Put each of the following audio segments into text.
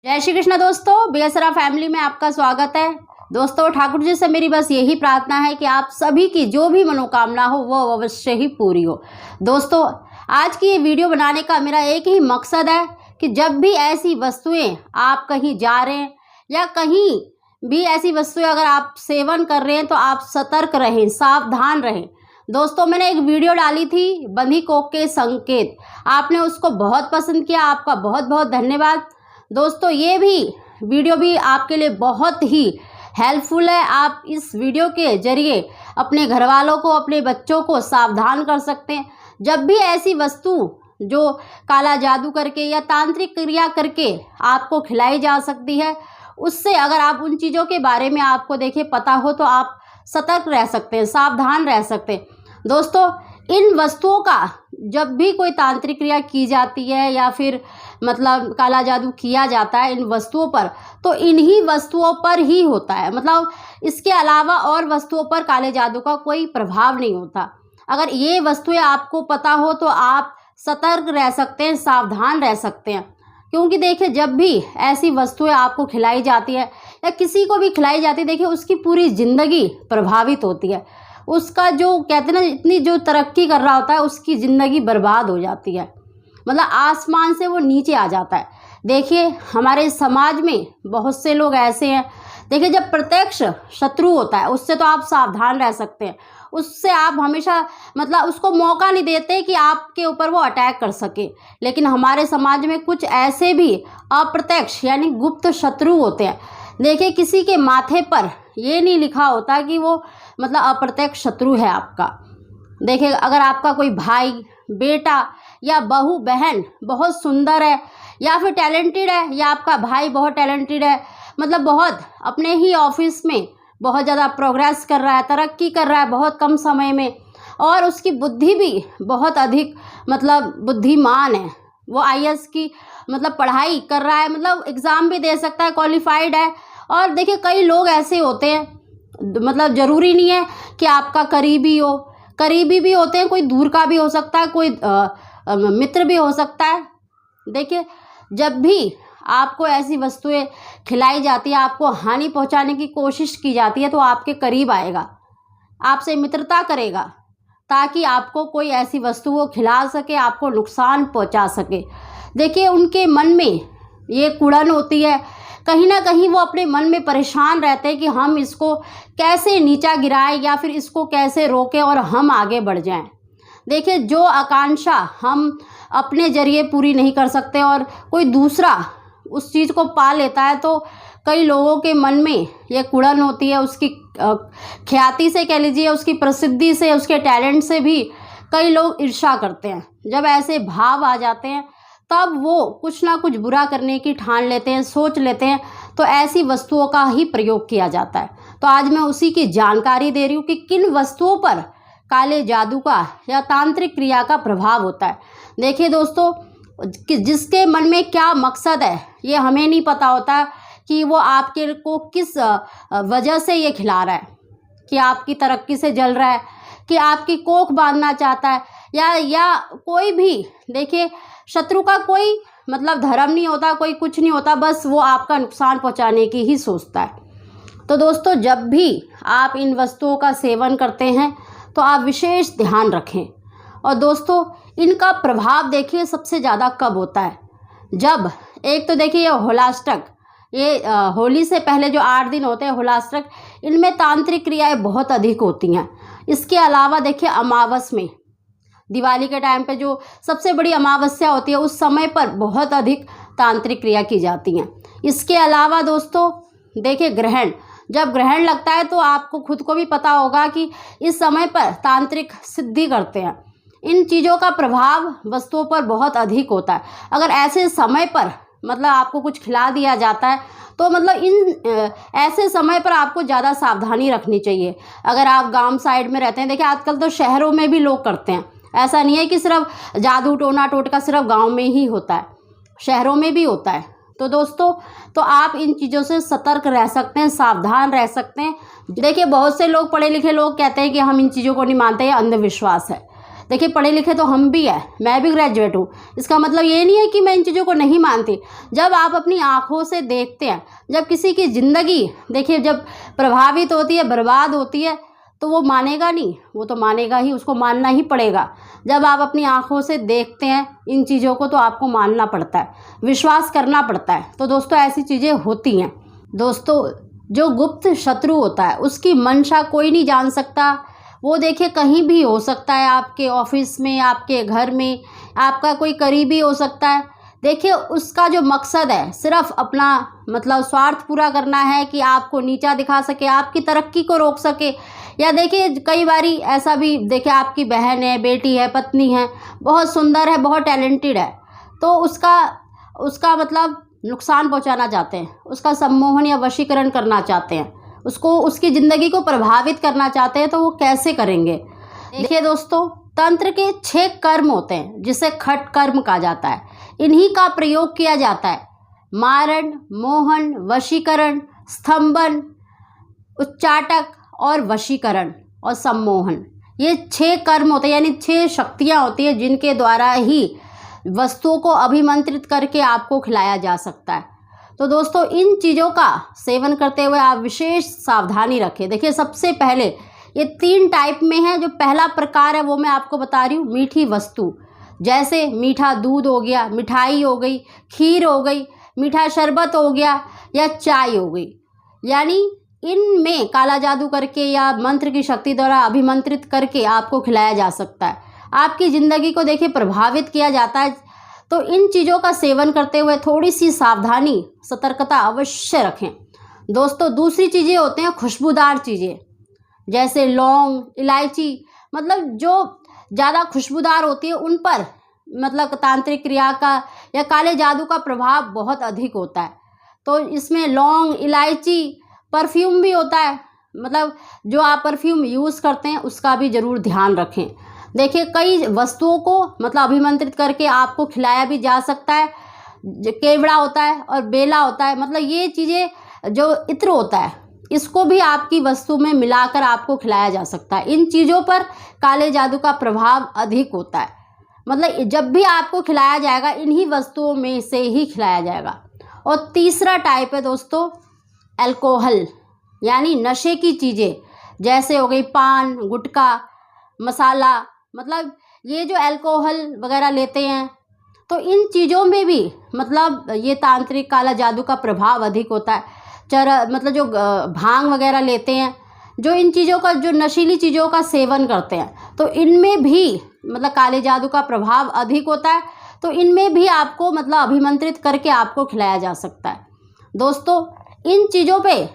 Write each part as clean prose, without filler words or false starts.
जय श्री कृष्ण दोस्तों, बेसरा फैमिली में आपका स्वागत है। दोस्तों, ठाकुर जी से मेरी बस यही प्रार्थना है कि आप सभी की जो भी मनोकामना हो वो अवश्य ही पूरी हो। दोस्तों, आज की ये वीडियो बनाने का मेरा एक ही मकसद है कि जब भी ऐसी वस्तुएं आप कहीं जा रहे हैं या कहीं भी ऐसी वस्तुएं अगर आप सेवन कर रहे हैं तो आप सतर्क रहें, सावधान रहें। दोस्तों, मैंने एक वीडियो डाली थी बंधी कोख के संकेत, आपने उसको बहुत पसंद किया, आपका बहुत बहुत धन्यवाद। दोस्तों, ये वीडियो भी आपके लिए बहुत ही हेल्पफुल है। आप इस वीडियो के जरिए अपने घर वालों को, अपने बच्चों को सावधान कर सकते हैं। जब भी ऐसी वस्तु जो काला जादू करके या तांत्रिक क्रिया करके आपको खिलाई जा सकती है, उससे अगर आप उन चीज़ों के बारे में आपको देखिए पता हो तो आप सतर्क रह सकते हैं, सावधान रह सकते हैं। दोस्तों, इन वस्तुओं का जब भी कोई तांत्रिक क्रिया की जाती है या फिर मतलब काला जादू किया जाता है इन वस्तुओं पर, तो इन्हीं वस्तुओं पर ही होता है। मतलब इसके अलावा और वस्तुओं पर काले जादू का कोई प्रभाव नहीं होता। अगर ये वस्तुएं आपको पता हो तो आप सतर्क रह सकते हैं, सावधान रह सकते हैं। क्योंकि देखिए, जब भी ऐसी वस्तुएं आपको खिलाई जाती है या किसी को भी खिलाई जाती है, देखिए उसकी पूरी ज़िंदगी प्रभावित होती है। उसका जो कहते हैं ना, इतनी जो तरक्की कर रहा होता है उसकी ज़िंदगी बर्बाद हो जाती है। मतलब आसमान से वो नीचे आ जाता है। देखिए, हमारे समाज में बहुत से लोग ऐसे हैं। देखिए, जब प्रत्यक्ष शत्रु होता है उससे तो आप सावधान रह सकते हैं। उससे आप हमेशा मतलब उसको मौका नहीं देते कि आपके ऊपर वो अटैक कर सके। लेकिन हमारे समाज में कुछ ऐसे भी अप्रत्यक्ष यानी गुप्त शत्रु होते हैं। देखिए, किसी के माथे पर ये नहीं लिखा होता कि वो मतलब अप्रत्यक्ष शत्रु है आपका। देखिए, अगर आपका कोई भाई, बेटा या बहू, बहन बहुत सुंदर है या फिर टैलेंटेड है, या आपका भाई बहुत टैलेंटेड है, मतलब बहुत अपने ही ऑफिस में बहुत ज़्यादा प्रोग्रेस कर रहा है, तरक्की कर रहा है बहुत कम समय में, और उसकी बुद्धि भी बहुत अधिक मतलब बुद्धिमान है, वो IAS की मतलब पढ़ाई कर रहा है, मतलब एग्ज़ाम भी दे सकता है, क्वालिफाइड है। और देखिए, कई लोग ऐसे होते हैं, मतलब ज़रूरी नहीं है कि आपका करीबी हो, करीबी भी होते हैं, कोई दूर का भी हो सकता है, कोई मित्र भी हो सकता है। देखिए, जब भी आपको ऐसी वस्तुएं खिलाई जाती है, आपको हानि पहुंचाने की कोशिश की जाती है, तो आपके करीब आएगा, आपसे मित्रता करेगा ताकि आपको कोई ऐसी वस्तु वो खिला सके, आपको नुकसान पहुंचा सके। देखिए, उनके मन में ये कुड़न होती है, कहीं ना कहीं वो अपने मन में परेशान रहते हैं कि हम इसको कैसे नीचा गिराएं या फिर इसको कैसे रोकें और हम आगे बढ़ जाएं। देखिए, जो आकांक्षा हम अपने जरिए पूरी नहीं कर सकते और कोई दूसरा उस चीज़ को पा लेता है, तो कई लोगों के मन में ये कुड़न होती है। उसकी ख्याति से कह लीजिए, उसकी प्रसिद्धि से, उसके टैलेंट से भी कई लोग ईर्ष्या करते हैं। जब ऐसे भाव आ जाते हैं तब वो कुछ ना कुछ बुरा करने की ठान लेते हैं, सोच लेते हैं, तो ऐसी वस्तुओं का ही प्रयोग किया जाता है। तो आज मैं उसी की जानकारी दे रही हूँ कि किन वस्तुओं पर काले जादू का या तांत्रिक क्रिया का प्रभाव होता है। देखिए दोस्तों, कि जिसके मन में क्या मकसद है ये हमें नहीं पता होता कि वो आपके को किस वजह से ये खिला रहा है, कि आपकी तरक्की से जल रहा है, कि आपकी कोख बांधना चाहता है, या कोई भी। देखिए, शत्रु का कोई मतलब धर्म नहीं होता, कोई कुछ नहीं होता, बस वो आपका नुकसान पहुंचाने की ही सोचता है। तो दोस्तों, जब भी आप इन वस्तुओं का सेवन करते हैं तो आप विशेष ध्यान रखें। और दोस्तों, इनका प्रभाव देखिए सबसे ज़्यादा कब होता है, जब एक तो देखिए ये होलाष्टक, ये होली से पहले जो 8 दिन होते हैं होलाष्टक, इनमें तांत्रिक क्रियाएं बहुत अधिक होती हैं। इसके अलावा देखिए, अमावस में, दिवाली के टाइम पे जो सबसे बड़ी अमावस्या होती है, उस समय पर बहुत अधिक तांत्रिक क्रिया की जाती हैं। इसके अलावा दोस्तों देखिए, ग्रहण, जब ग्रहण लगता है तो आपको खुद को भी पता होगा कि इस समय पर तांत्रिक सिद्धि करते हैं। इन चीज़ों का प्रभाव वस्तुओं पर बहुत अधिक होता है। अगर ऐसे समय पर मतलब आपको कुछ खिला दिया जाता है तो मतलब इन ऐसे समय पर आपको ज़्यादा सावधानी रखनी चाहिए। अगर आप गांव साइड में रहते हैं, देखिए आजकल तो शहरों में भी लोग करते हैं, ऐसा नहीं है कि सिर्फ जादू टोना टोटका सिर्फ गांव में ही होता है, शहरों में भी होता है। तो दोस्तों, तो आप इन चीज़ों से सतर्क रह सकते हैं, सावधान रह सकते हैं। देखिए, बहुत से लोग, पढ़े लिखे लोग कहते हैं कि हम इन चीज़ों को नहीं मानते, ये अंधविश्वास है। देखिए पढ़े लिखे तो हम भी हैं, मैं भी ग्रेजुएट हूँ। इसका मतलब ये नहीं है कि मैं इन चीज़ों को नहीं मानती। जब आप अपनी आँखों से देखते हैं, जब किसी की ज़िंदगी देखिए जब प्रभावित होती है, बर्बाद होती है, तो वो मानेगा नहीं, वो तो मानेगा ही, उसको मानना ही पड़ेगा। जब आप अपनी आँखों से देखते हैं इन चीज़ों को तो आपको मानना पड़ता है, विश्वास करना पड़ता है। तो दोस्तों ऐसी चीज़ें होती हैं। दोस्तों जो गुप्त शत्रु होता है उसकी मंशा कोई नहीं जान सकता। वो देखिए कहीं भी हो सकता है, आपके ऑफिस में, आपके घर में, आपका कोई करीबी हो सकता है। देखिए उसका जो मकसद है सिर्फ अपना मतलब स्वार्थ पूरा करना है कि आपको नीचा दिखा सके, आपकी तरक्की को रोक सके। या देखिए कई बारी ऐसा भी देखिए आपकी बहन है, बेटी है, पत्नी है, बहुत सुंदर है, बहुत टैलेंटेड है, तो उसका मतलब नुकसान पहुंचाना चाहते हैं, उसका सम्मोहन या वशीकरण करना चाहते हैं, उसको उसकी ज़िंदगी को प्रभावित करना चाहते हैं। तो वो कैसे करेंगे? देखिए दोस्तों तंत्र के 6 कर्म होते हैं जिसे खट कर्म कहा जाता है। इन्हीं का प्रयोग किया जाता है। मारण, मोहन, वशीकरण, स्तंभन, उच्चाटक और वशीकरण और सम्मोहन। ये 6 कर्म होते हैं, यानी 6 शक्तियाँ होती हैं जिनके द्वारा ही वस्तुओं को अभिमंत्रित करके आपको खिलाया जा सकता है। तो दोस्तों इन चीज़ों का सेवन करते हुए आप विशेष सावधानी रखें। देखिए सबसे पहले ये 3 टाइप में है। जो पहला प्रकार है वो मैं आपको बता रही हूँ, मीठी वस्तु, जैसे मीठा दूध हो गया, मिठाई हो गई, खीर हो गई, मीठा शरबत हो गया या चाय हो गई। यानी इनमें काला जादू करके या मंत्र की शक्ति द्वारा अभिमंत्रित करके आपको खिलाया जा सकता है, आपकी ज़िंदगी को देखिए प्रभावित किया जाता है। तो इन चीज़ों का सेवन करते हुए थोड़ी सी सावधानी, सतर्कता अवश्य रखें। दोस्तों दूसरी चीज़ें होते हैं खुशबूदार चीज़ें, जैसे लौंग, इलायची, मतलब जो ज़्यादा खुशबूदार होती है उन पर मतलब तांत्रिक क्रिया का या काले जादू का प्रभाव बहुत अधिक होता है। तो इसमें लौंग, इलायची, परफ्यूम भी होता है, मतलब जो आप परफ्यूम यूज़ करते हैं उसका भी ज़रूर ध्यान रखें। देखिए कई वस्तुओं को मतलब अभिमंत्रित करके आपको खिलाया भी जा सकता है। केवड़ा होता है और बेला होता है, मतलब ये चीज़ें जो इत्र होता है इसको भी आपकी वस्तु में मिलाकर आपको खिलाया जा सकता है। इन चीज़ों पर काले जादू का प्रभाव अधिक होता है, मतलब जब भी आपको खिलाया जाएगा इन्हीं वस्तुओं में से ही खिलाया जाएगा। और तीसरा टाइप है दोस्तों अल्कोहल, यानी नशे की चीज़ें, जैसे हो गई पान, गुटखा, मसाला, मतलब ये जो अल्कोहल वगैरह लेते हैं तो इन चीज़ों में भी मतलब ये तांत्रिक काला जादू का प्रभाव अधिक होता है। मतलब जो भांग वगैरह लेते हैं, जो इन चीज़ों का, जो नशीली चीज़ों का सेवन करते हैं, तो इनमें भी मतलब काले जादू का प्रभाव अधिक होता है। तो इनमें भी आपको मतलब अभिमंत्रित करके आपको खिलाया जा सकता है। दोस्तों इन चीज़ों पे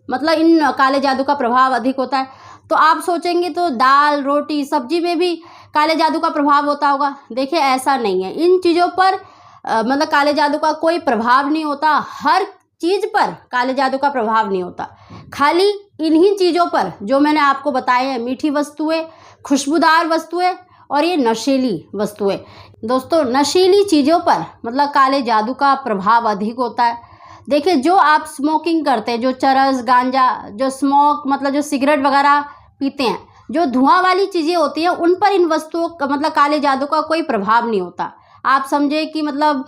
मतलब इन काले जादू का प्रभाव अधिक होता है। तो आप सोचेंगे तो दाल, रोटी, सब्जी में भी काले जादू का प्रभाव होता होगा। देखिए ऐसा नहीं है, इन चीज़ों पर मतलब काले जादू का कोई प्रभाव नहीं होता। हर चीज़ पर काले जादू का प्रभाव नहीं होता, खाली इन्हीं चीज़ों पर जो मैंने आपको बताए हैं, मीठी वस्तुएं, खुशबूदार वस्तुएं और ये नशीली वस्तुएं। दोस्तों नशीली चीज़ों पर मतलब काले जादू का प्रभाव अधिक होता है। देखिए जो आप स्मोकिंग करते हैं, जो चरस, गांजा, जो स्मोक मतलब जो सिगरेट वगैरह पीते हैं, जो धुआं वाली चीज़ें होती हैं उन पर इन वस्तुओं का मतलब काले जादू का कोई प्रभाव नहीं होता। आप समझे कि मतलब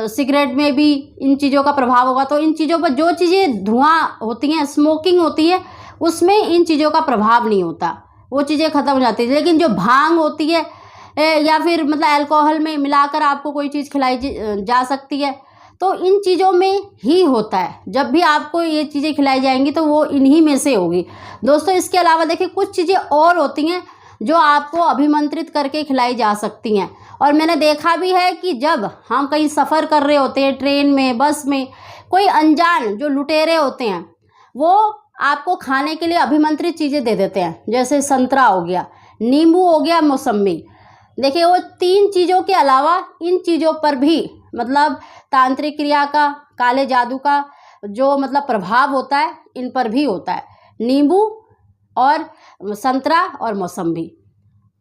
सिगरेट में भी इन चीज़ों का प्रभाव होगा, तो इन चीज़ों पर जो चीज़ें धुआं होती हैं, स्मोकिंग होती है, उसमें इन चीज़ों का प्रभाव नहीं होता, वो चीज़ें ख़त्म हो जाती है। लेकिन जो भांग होती है या फिर मतलब अल्कोहल में मिलाकर आपको कोई चीज़ खिलाई जा सकती है, तो इन चीज़ों में ही होता है। जब भी आपको ये चीज़ें खिलाई जाएंगी तो वो इन्हीं में से होगी। दोस्तों इसके अलावा देखिए कुछ चीज़ें और होती हैं जो आपको अभिमंत्रित करके खिलाई जा सकती हैं। और मैंने देखा भी है कि जब हम कहीं सफ़र कर रहे होते हैं, ट्रेन में, बस में, कोई अनजान जो लुटेरे होते हैं वो आपको खाने के लिए अभिमंत्रित चीज़ें दे देते हैं, जैसे संतरा हो गया, नींबू हो गया, मौसम्मी। देखिए वो 3 चीज़ों के अलावा इन चीज़ों पर भी मतलब तांत्रिक क्रिया का, काले जादू का जो मतलब प्रभाव होता है इन पर भी होता है, नींबू और संतरा और मौसम्बी।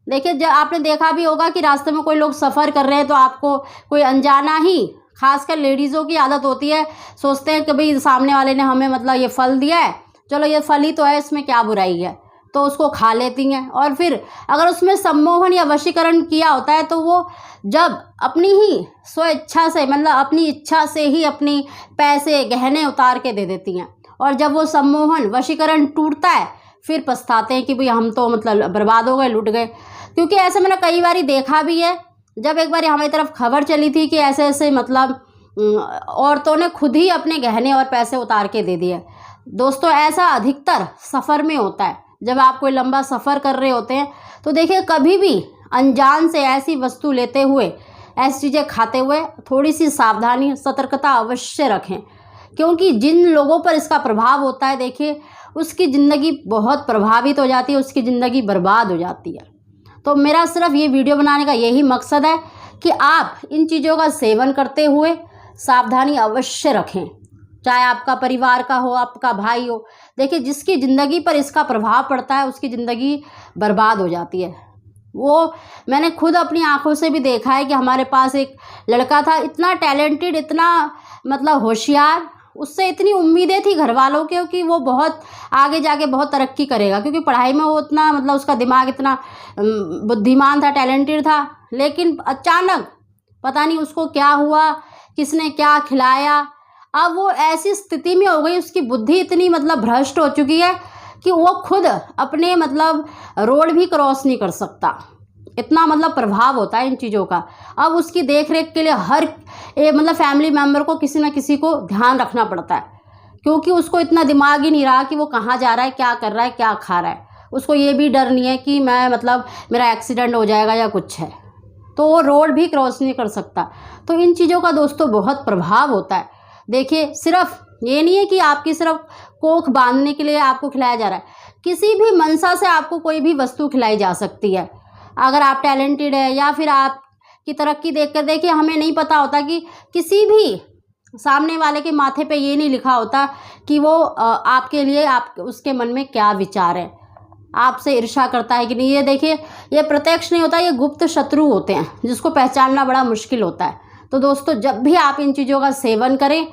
देखिए जब आपने देखा भी होगा कि रास्ते में कोई लोग सफ़र कर रहे हैं तो आपको कोई अनजाना ही, खासकर लेडीज़ों की आदत होती है, सोचते हैं कि भाई सामने वाले ने हमें मतलब ये फल दिया है, चलो ये फल ही तो है, इसमें क्या बुराई है, तो उसको खा लेती हैं। और फिर अगर उसमें सम्मोहन या वशीकरण किया होता है तो वो जब अपनी ही स्वेच्छा से, मतलब अपनी इच्छा से ही अपनी पैसे गहने उतार के दे देती हैं, और जब वो सम्मोहन वशीकरण टूटता है फिर पछताते हैं कि भाई हम तो मतलब बर्बाद हो गए, लुट गए। क्योंकि ऐसे मैंने कई बार देखा भी है। जब एक बार हमारी तरफ खबर चली थी कि ऐसे ऐसे मतलब औरतों ने खुद ही अपने गहने और पैसे उतार के दे दिए। दोस्तों ऐसा अधिकतर सफ़र में होता है। जब आप कोई लंबा सफ़र कर रहे होते हैं तो देखिए कभी भी अनजान से ऐसी वस्तु लेते हुए, ऐसी चीज़ें खाते हुए थोड़ी सी सावधानी, सतर्कता अवश्य रखें। क्योंकि जिन लोगों पर इसका प्रभाव होता है देखिए उसकी ज़िंदगी बहुत प्रभावित हो जाती है, उसकी ज़िंदगी बर्बाद हो जाती है। तो मेरा सिर्फ ये वीडियो बनाने का यही मकसद है कि आप इन चीज़ों का सेवन करते हुए सावधानी अवश्य रखें, चाहे आपका परिवार का हो, आपका भाई हो। देखिए जिसकी ज़िंदगी पर इसका प्रभाव पड़ता है उसकी ज़िंदगी बर्बाद हो जाती है। वो मैंने खुद अपनी आंखों से भी देखा है कि हमारे पास एक लड़का था, इतना टैलेंटेड, इतना मतलब होशियार, उससे इतनी उम्मीदें थी घर वालों के कि वो बहुत आगे जाके बहुत तरक्की करेगा, क्योंकि पढ़ाई में वो उतना मतलब उसका दिमाग इतना बुद्धिमान था, टैलेंटेड था। लेकिन अचानक पता नहीं उसको क्या हुआ, किसने क्या खिलाया, अब वो ऐसी स्थिति में हो गई, उसकी बुद्धि इतनी मतलब भ्रष्ट हो चुकी है कि वो खुद अपने मतलब रोड भी क्रॉस नहीं कर सकता। इतना मतलब प्रभाव होता है इन चीज़ों का। अब उसकी देख रेख के लिए हर मतलब फैमिली मेम्बर को किसी न किसी को ध्यान रखना पड़ता है, क्योंकि उसको इतना दिमाग ही नहीं रहा कि वो कहाँ जा रहा है, क्या कर रहा है, क्या खा रहा है। उसको ये भी डर नहीं है कि मैं मतलब मेरा एक्सीडेंट हो जाएगा या कुछ है, तो वो रोड भी क्रॉस नहीं कर सकता। तो इन चीज़ों का दोस्तों बहुत प्रभाव होता है। देखिए सिर्फ ये नहीं है कि आपकी सिर्फ कोख बांधने के लिए आपको खिलाया जा रहा है, किसी भी मनसा से आपको कोई भी वस्तु खिलाई जा सकती है। अगर आप टैलेंटेड है या फिर आपकी तरक्की देखकर, देखिए हमें नहीं पता होता कि किसी भी सामने वाले के माथे पे ये नहीं लिखा होता कि वो आपके लिए आप उसके मन में क्या विचार है, आपसे ईर्ष्या करता है कि नहीं। ये देखिए ये प्रत्यक्ष नहीं होता, ये गुप्त शत्रु होते हैं जिसको पहचानना बड़ा मुश्किल होता है। तो दोस्तों जब भी आप इन चीज़ों का सेवन करें,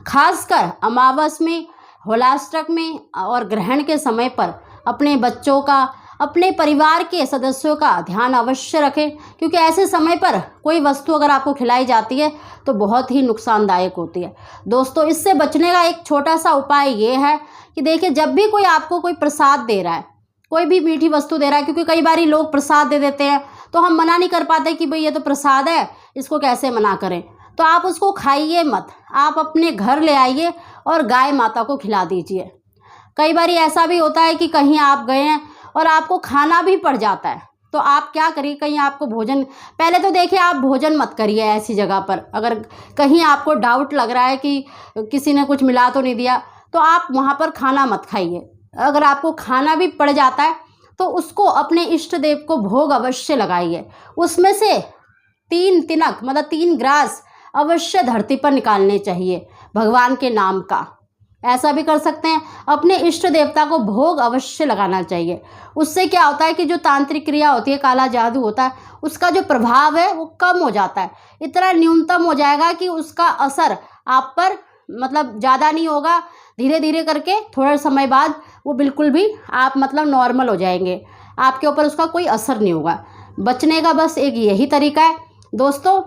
खासकर अमावस में, होलाष्टक में और ग्रहण के समय पर, अपने बच्चों का, अपने परिवार के सदस्यों का ध्यान अवश्य रखें। क्योंकि ऐसे समय पर कोई वस्तु अगर आपको खिलाई जाती है तो बहुत ही नुकसानदायक होती है। दोस्तों इससे बचने का एक छोटा सा उपाय ये है कि देखिए जब भी कोई आपको कोई प्रसाद दे रहा है, कोई भी मीठी वस्तु दे रहा है, क्योंकि कई बार लोग प्रसाद दे देते हैं तो हम मना नहीं कर पाते कि भाई ये तो प्रसाद है, इसको कैसे मना करें। तो आप उसको खाइए मत, आप अपने घर ले आइए और गाय माता को खिला दीजिए। कई बार ऐसा भी होता है कि कहीं आप गए हैं और आपको खाना भी पड़ जाता है, तो आप क्या करिए, कहीं आपको भोजन, पहले तो देखिए आप भोजन मत करिए ऐसी जगह पर। अगर कहीं आपको डाउट लग रहा है कि किसी ने कुछ मिला तो नहीं दिया, तो आप वहाँ पर खाना मत खाइए। अगर आपको खाना भी पड़ जाता है तो उसको अपने इष्ट देव को भोग अवश्य लगाइए। उसमें से 3 तिनक मतलब 3 ग्रास अवश्य धरती पर निकालने चाहिए भगवान के नाम का। ऐसा भी कर सकते हैं, अपने इष्ट देवता को भोग अवश्य लगाना चाहिए। उससे क्या होता है कि जो तांत्रिक क्रिया होती है, काला जादू होता है, उसका जो प्रभाव है वो कम हो जाता है, इतना न्यूनतम हो जाएगा कि उसका असर आप पर मतलब ज़्यादा नहीं होगा। धीरे धीरे करके थोड़े समय बाद वो बिल्कुल भी आप मतलब नॉर्मल हो जाएंगे, आपके ऊपर उसका कोई असर नहीं होगा। बचने का बस एक यही तरीका है दोस्तों।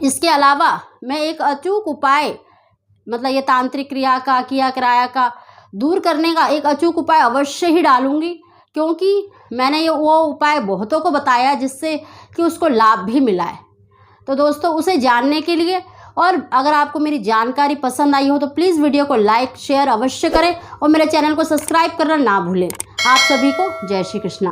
इसके अलावा मैं एक अचूक उपाय, मतलब ये तांत्रिक क्रिया का, किया किराया का दूर करने का एक अचूक उपाय अवश्य ही डालूंगी, क्योंकि मैंने ये वो उपाय बहुतों को बताया जिससे कि उसको लाभ भी मिला है। तो दोस्तों उसे जानने के लिए, और अगर आपको मेरी जानकारी पसंद आई हो तो प्लीज़ वीडियो को लाइक शेयर अवश्य करें और मेरे चैनल को सब्सक्राइब करना ना भूलें। आप सभी को जय श्री कृष्णा।